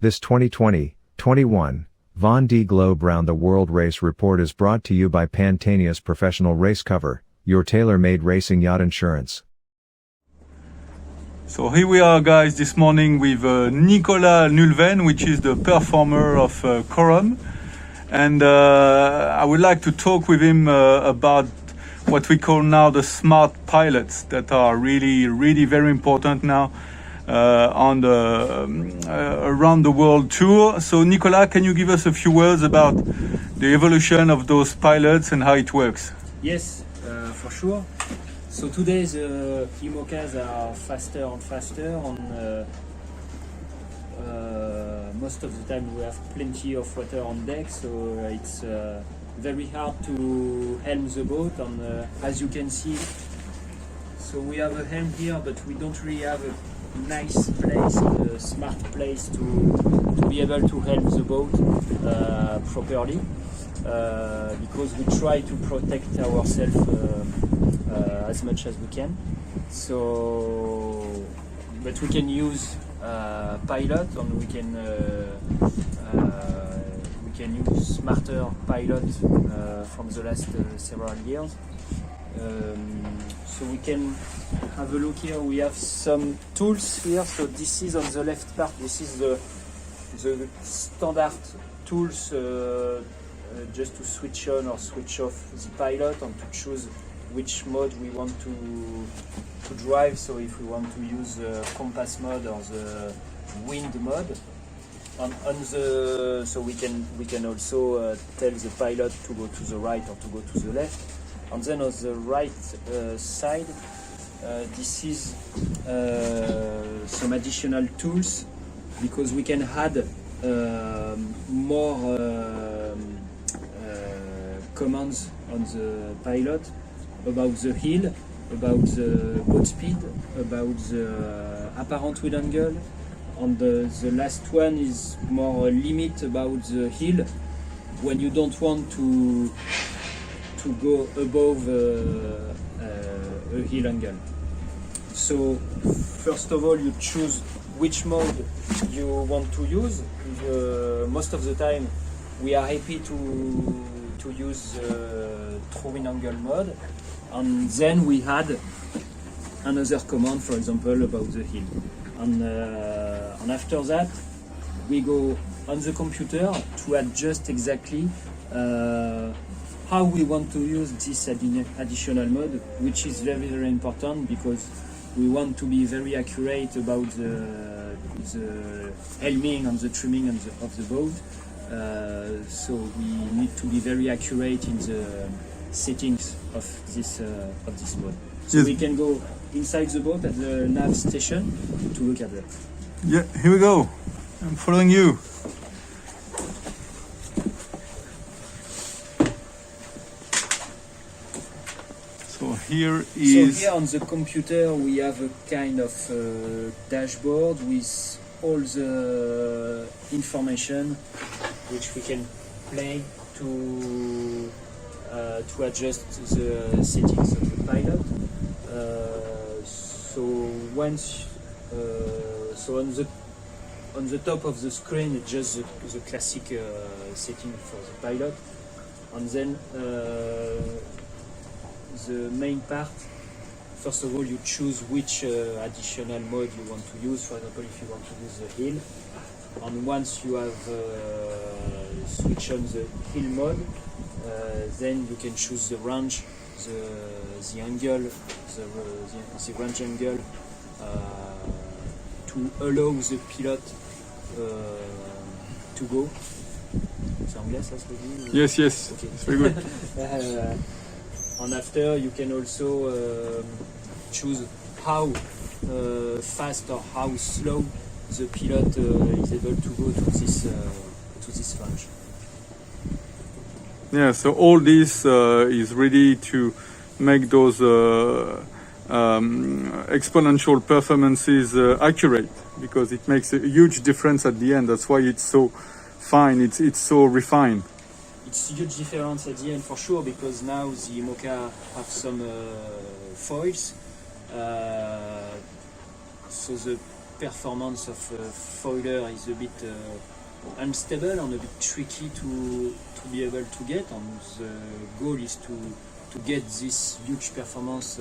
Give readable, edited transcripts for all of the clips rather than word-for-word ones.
This 2020-21 Vendée Globe Round the World Race Report is brought to you by Pantania's Professional Race Cover, your tailor-made racing yacht insurance. So here we are, guys, this morning with Nicolas Nulven, which is the performer of Corum. And I would like to talk with him about what we call now the smart pilots that are really very important now on the around the world tour. So Nicolas, can you give us a few words about the evolution of those pilots and how it works? Yes, for sure. So today the IMOCAs are faster and faster. Most of the time we have plenty of water on deck, so it's very hard to helm the boat. And as you can see, so we have a helm here, but we don't really have a nice place, a smart place to be able to helm the boat properly, because we try to protect ourselves as much as we can. So, but we can use pilot, and we can use smarter pilot from the last several years. So we can have a look here. We have some tools here. So this is on the left part. This is the standard tools just to switch on or switch off the pilot and to choose which mode we want to drive. So if we want to use the compass mode or the wind mode, so we can also tell the pilot to go to the right or to go to the left. And then on the right side, this is some additional tools, because we can add more commands on the pilot about the heel, about the boat speed, about the apparent wind angle, and the last one is more limit about the heel when you don't want to go above a heel angle. So first of all, you choose which mode you want to use. Most of the time we are happy to use true wind angle mode, and then we add another command, for example, about the heel. And after that, we go on the computer to adjust exactly how we want to use this additional mode, which is very important, because we want to be very accurate about the helming and the trimming of the boat. So we need to be very accurate in the settings of this mode. So we can go inside the boat at the nav station to look at that. Yeah, here we go. I'm following you. So here on the computer we have a kind of dashboard with all the information which we can play to adjust the settings of the pilot. So on the top of the screen it's just the classic setting for the pilot, and then the main part, first of all you choose which additional mode you want to use. For example, if you want to use the heel, and once you have switched on the heel mode, then you can choose the range, the angle, the range angle, to allow the pilot to go. C'est anglais ça, ce que je dis? Yes, okay. It's very good. And after you can also choose how fast or how slow the pilot is able to go to this range. Yeah, so all this is ready to make those exponential performances accurate, because it makes a huge difference at the end. That's why it's so fine, it's so refined. It's a huge difference at the end, for sure, because now the IMOCA have some foils, so the performance of a foiler is a bit unstable and a bit tricky to be able to get, and the goal is to get this huge performance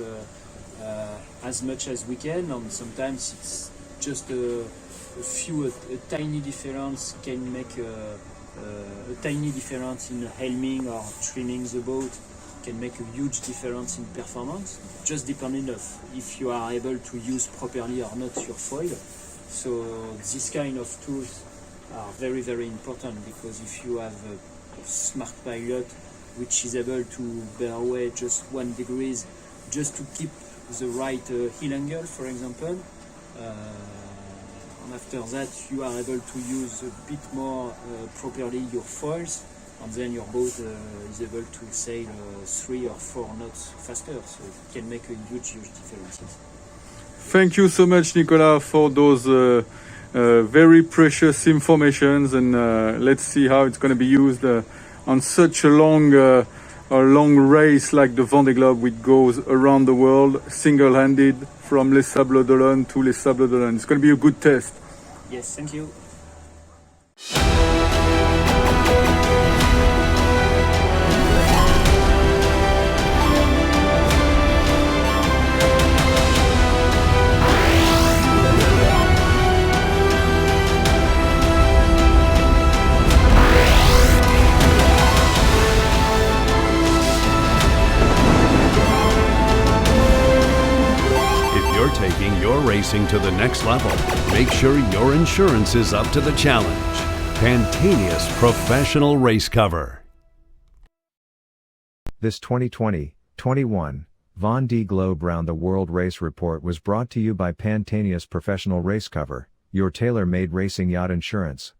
as much as we can, and sometimes it's just a tiny difference can make a tiny difference in helming or trimming the boat can make a huge difference in performance, just depending of if you are able to use properly or not your foil. So this kind of tools are very, very important, because if you have a smart pilot which is able to bear away just 1 degree just to keep the right heel angle, for example, and after that you are able to use a bit more properly your foils, and then your boat is able to sail 3 or 4 knots faster, so it can make a huge differences. Thank you so much, Nicolas, for those very precious informations, and let's see how it's going to be used on such a long race like the Vendée Globe, which goes around the world single-handed from Les Sables d'Olonne to Les Sables d'Olonne. It's going to be a good test. Yes, thank you. Taking your racing to the next level. Make sure your insurance is up to the challenge. Pantanius Professional Race Cover. This 2020-21 Vendée Globe Round the World Race Report was brought to you by Pantanius Professional Race Cover, your tailor-made racing yacht insurance.